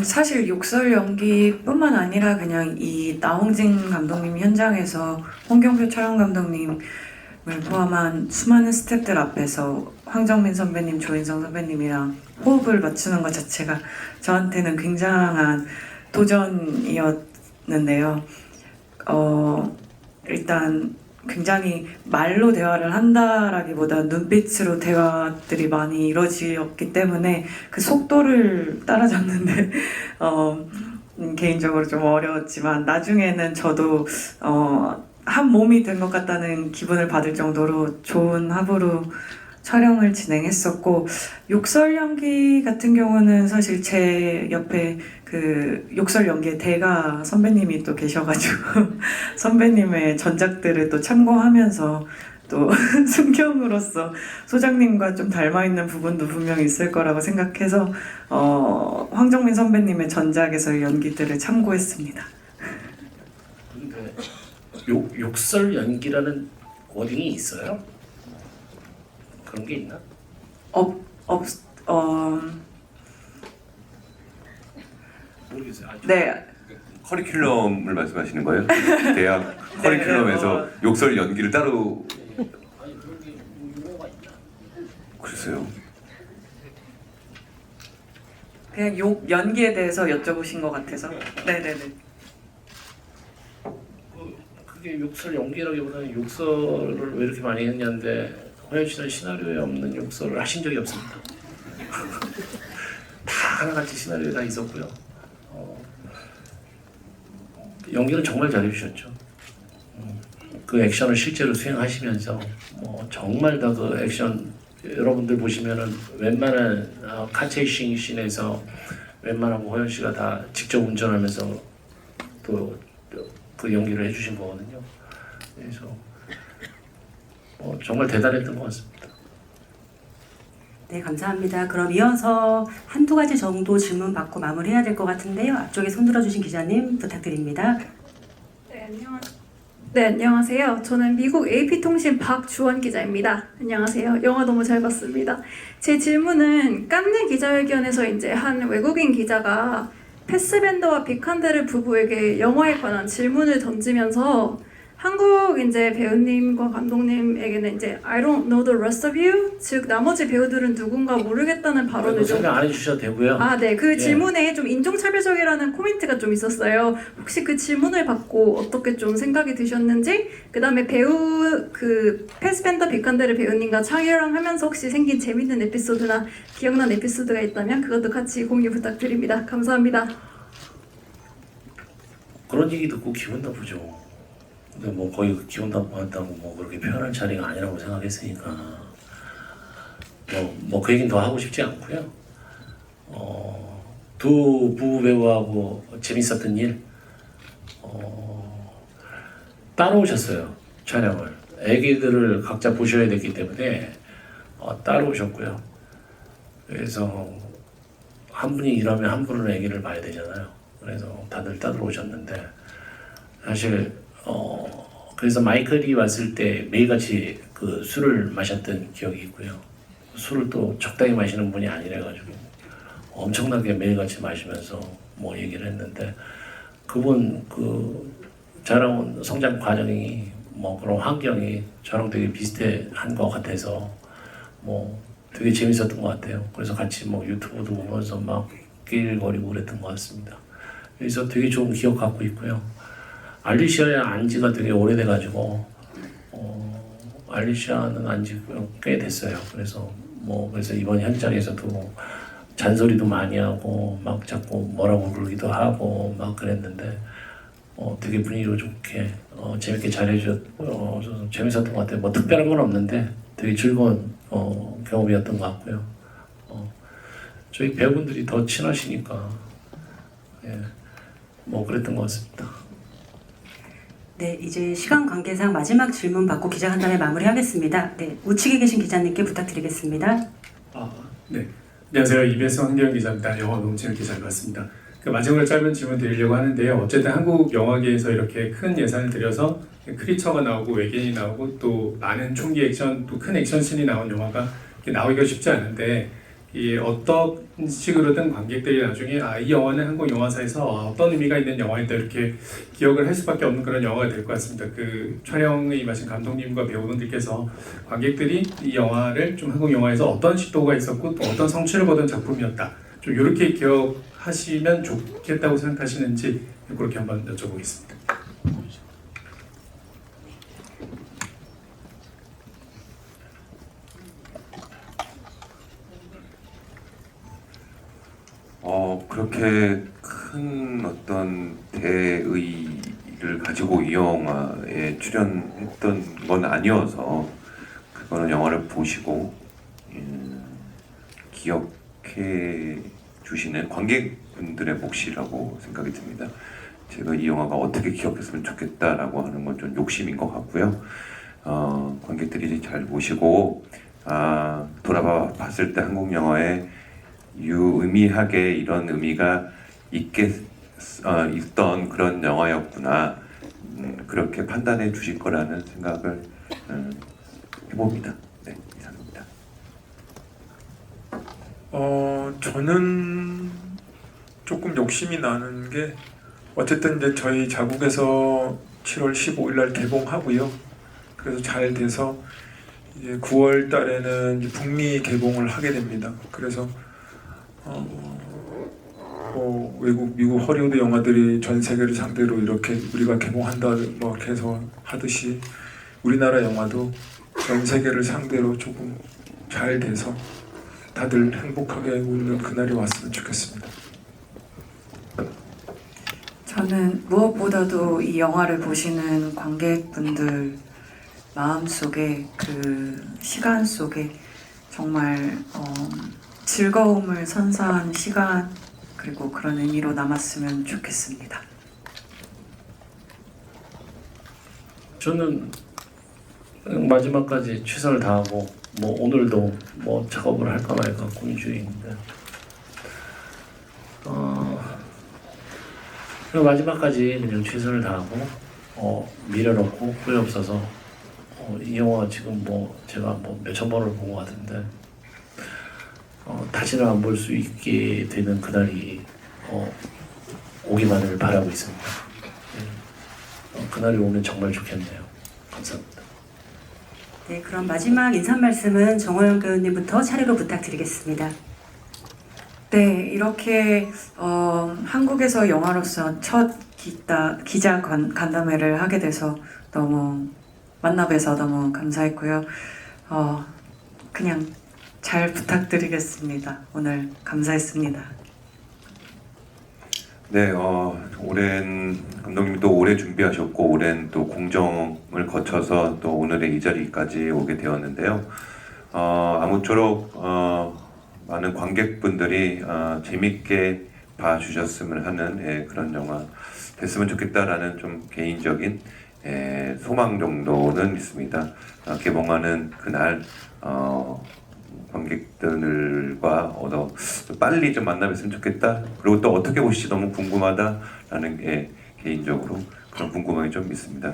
사실 욕설 연기뿐만 아니라 그냥 이 나홍진 감독님 현장에서 홍경표 촬영 감독님을 포함한 수많은 스태프들 앞에서 황정민 선배님, 조인성 선배님이랑 호흡을 맞추는 것 자체가 저한테는 굉장한 도전이었는데요. 일단 굉장히 말로 대화를 한다라기보다 눈빛으로 대화들이 많이 이루어졌기 때문에 그 속도를 따라잡는데 개인적으로 좀 어려웠지만 나중에는 저도 한 몸이 된 것 같다는 기분을 받을 정도로 좋은 합으로 촬영을 진행했었고, 욕설 연기 같은 경우는 사실 제 옆에 그 욕설 연기의 대가 선배님이 또 계셔가지고 선배님의 전작들을 또 참고하면서 또 순경으로서 소장님과 좀 닮아있는 부분도 분명히 있을 거라고 생각해서 황정민 선배님의 전작에서의 연기들을 참고했습니다. 근데 욕설 연기라는 워딩이 있어요? 그런 게 있나? 모르겠어요. 네. 커리큘럼을 말씀하시는 거예요? 대학 커리큘럼에서 욕설 연기를 따로 글쎄요. 그냥 욕 연기에 대해서 여쭤보신 것 같아서. 네네네. 그게 욕설 연기라기보다는 욕설을 왜 이렇게 많이 했냐는데 호연 씨는 시나리오에 없는 욕설을 하신 적이 없습니다. 다 하나같이 시나리오에 다 있었고요. 연기는 정말 잘해주셨죠. 그 액션을 실제로 수행하시면서 정말 다 그 액션 여러분들 보시면은 웬만한 카체이싱 씬에서 웬만한 호연 씨가 다 직접 운전하면서 또 그 연기를 해주신 거거든요. 그래서 정말 대단했던 것 같습니다. 네, 감사합니다. 그럼 이어서 한두 가지 정도 질문 받고 마무리해야 될 것 같은데요. 앞쪽에 손 들어주신 기자님 부탁드립니다. 네, 안녕하세요. 저는 미국 AP통신 박주원 기자입니다. 안녕하세요. 영화 너무 잘 봤습니다. 제 질문은 깐느 기자회견에서 이제 한 외국인 기자가 패스벤더와 빅한데르 부부에게 영화에 관한 질문을 던지면서 한국 이제 배우님과 감독님에게는 이제 I don't know the rest of you, 즉 나머지 배우들은 누군가 모르겠다는 발언을 좀 설명 안 해주셔도 되고요. 네, 그 질문에 좀 인종차별적이라는 코멘트가 좀 있었어요. 혹시 그 질문을 받고 어떻게 좀 생각이 드셨는지, 그 다음에 배우 그 패스벤더 빅한데르 배우님과 촬영 하면서 혹시 생긴 재밌는 에피소드나 기억난 에피소드가 있다면 그것도 같이 공유 부탁드립니다. 감사합니다. 그런 얘기 듣고 기분 나쁘죠. 근데 거의 기분 나쁘다고 그렇게 표현할 자리가 아니라고 생각했으니까 그 얘기는 더 하고 싶지 않고요. 두 부부 배우하고 재밌었던 일 따라오셨어요. 촬영을 애기들을 각자 보셔야 됐기 때문에 따라오셨고요. 그래서 한 분이 일하면 한 분은 애기를 봐야 되잖아요. 그래서 다들 따라오셨는데 사실 그래서 마이클이 왔을 때 매일같이 그 술을 마셨던 기억이 있고요. 술을 또 적당히 마시는 분이 아니래가지고 엄청나게 매일같이 마시면서 얘기를 했는데 그분 그 자라온 성장 과정이 그런 환경이 저랑 되게 비슷한 것 같아서 되게 재밌었던 것 같아요. 그래서 같이 유튜브도 보면서 막 길거리고 그랬던 것 같습니다. 그래서 되게 좋은 기억 갖고 있고요. 알리시아에 안지가 되게 오래돼가지고 알리시아는 안지 꽤 됐어요. 그래서 그래서 이번 현장에서도 잔소리도 많이 하고 막 자꾸 뭐라고 그러기도 하고 막 그랬는데 되게 분위기가 좋게 재밌게 잘해주셨고요. 재밌었던 것 같아요. 뭐 특별한 건 없는데 되게 즐거운 경험이었던 것 같고요. 저희 배우분들이 더 친하시니까 뭐 그랬던 것 같습니다. 네, 이제 시간 관계상 마지막 질문 받고 기자간담회 마무리하겠습니다. 네, 우측에 계신 기자님께 부탁드리겠습니다. 네. 안녕하세요. EBS 황대영 기자입니다. 영화 너무 재밌게 잘 봤습니다. 마지막으로 짧은 질문 드리려고 하는데요. 어쨌든 한국 영화계에서 이렇게 큰 예산을 들여서 크리처가 나오고 외계인이 나오고 또 많은 총기 액션 또 큰 액션씬이 나온 영화가 나오기가 쉽지 않은데 이 어떤 식으로든 관객들이 나중에 이 영화는 한국 영화사에서 어떤 의미가 있는 영화이다 이렇게 기억을 할 수밖에 없는 그런 영화가 될 것 같습니다. 그 촬영에 임하신 감독님과 배우분들께서 관객들이 이 영화를 좀 한국 영화에서 어떤 시도가 있었고 또 어떤 성취를 거둔 작품이었다. 좀 이렇게 기억하시면 좋겠다고 생각하시는지 그렇게 한번 여쭤보겠습니다. 그렇게 큰 어떤 대의를 가지고 이 영화에 출연했던 건 아니어서 그거는 영화를 보시고 기억해 주시는 관객분들의 몫이라고 생각이 듭니다. 제가 이 영화가 어떻게 기억했으면 좋겠다라고 하는 건 좀 욕심인 것 같고요. 관객들이 잘 보시고 돌아봐 봤을 때 한국 영화에 유의미하게 이런 의미가 있던 그런 영화였구나 그렇게 판단해 주실 거라는 생각을 해봅니다. 네, 이상입니다. 저는 조금 욕심이 나는 게 어쨌든 이제 저희 자국에서 7월 15일 날 개봉하고요. 그래서 잘 돼서 이제 9월 달에는 이제 북미 개봉을 하게 됩니다. 그래서 외국 미국 허리우드 영화들이 전 세계를 상대로 이렇게 우리가 개봉한다 뭐 이렇게 해서 하듯이 우리나라 영화도 전 세계를 상대로 조금 잘 돼서 다들 행복하게 웃는 그날이 왔으면 좋겠습니다. 저는 무엇보다도 이 영화를 보시는 관객분들 마음속에 그 시간 속에 정말 즐거움을 선사한 시간 그리고 그런 의미로 남았으면 좋겠습니다. 저는 마지막까지 최선을 다하고 뭐 오늘도 뭐 작업을 할까 말까 고민 중인데 그냥 마지막까지 그냥 최선을 다하고 미련없고 후회 없어서 이 영화 지금 뭐 제가 뭐 몇천 번을 본 것 같은데 다시는 안 볼 수 있게 되는 그날이 오기만을 바라고 있습니다. 그날이 오면 정말 좋겠네요. 감사합니다. 네, 그럼 마지막 인사 말씀은 정호영 배우님부터 차례로 부탁드리겠습니다. 네, 이렇게 한국에서 영화로서 첫 기자 간담회를 하게 돼서 너무 만나 뵈서 너무 감사했고요. 그냥 잘 부탁드리겠습니다. 오늘 감사했습니다. 네, 오랜 감독님도 오래 준비하셨고 오랜 또 공정을 거쳐서 또 오늘의 이 자리까지 오게 되었는데요. 아무쪼록 많은 관객분들이 재밌게 봐주셨으면 하는 그런 영화 됐으면 좋겠다라는 좀 개인적인 소망 정도는 있습니다. 개봉하는 그날 관객들과 빨리 좀 만나뵀으면 좋겠다. 그리고 또 어떻게 보실지 너무 궁금하다라는 게 개인적으로 그런 궁금함이 좀 있습니다.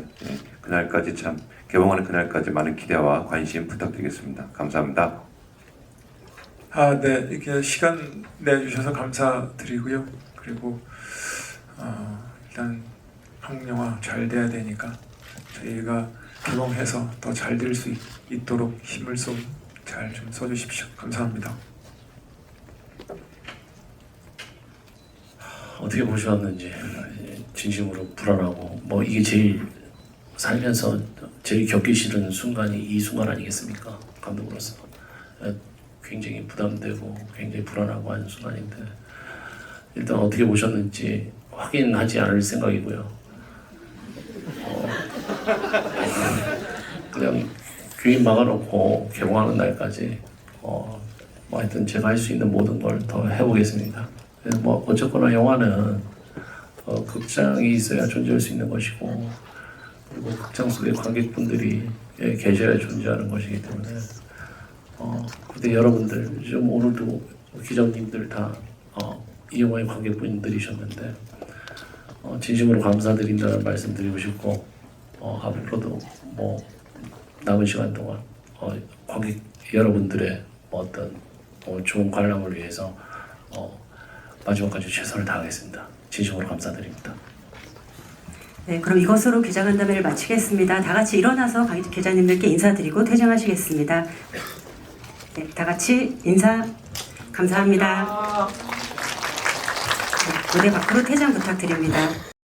그날까지 참 개봉하는 그날까지 많은 기대와 관심 부탁드리겠습니다. 감사합니다. 네, 이렇게 시간 내주셔서 감사드리고요. 그리고 일단 한국 영화 잘 돼야 되니까 저희가 개봉해서 더 잘 될 수 있도록 힘을 좀 잘 좀 써주십시오. 감사합니다. 어떻게 보셨는지 진심으로 불안하고 뭐 이게 제일 살면서 제일 겪기 싫은 순간이 이 순간 아니겠습니까? 감독으로서 굉장히 부담되고 굉장히 불안하고 하는 순간인데 일단 어떻게 보셨는지 확인하지 않을 생각이고요. 그냥 귀 막아놓고 개봉하는 날까지 뭐 하여튼 제가 할 수 있는 모든 걸 더 해보겠습니다. 그래서 뭐 어쨌거나 영화는 극장이 있어야 존재할 수 있는 것이고 그리고 극장 속의 관객분들이 계셔야 존재하는 것이기 때문에 그때 여러분들 좀 오늘도 기자님들 다 이 영화의 관객분들이셨는데 진심으로 감사드린다는 말씀 드리고 싶고 앞으로도 뭐 남은 시간 동안 관객 여러분들의 어떤 좋은 관람을 위해서 마지막까지 최선을 다하겠습니다. 진심으로 감사드립니다. 네, 그럼 이것으로 기자간담회를 마치겠습니다. 다 같이 일어나서 기자님들께 인사드리고 퇴장하시겠습니다. 네, 다 같이 인사 감사합니다. 네, 무대 밖으로 퇴장 부탁드립니다.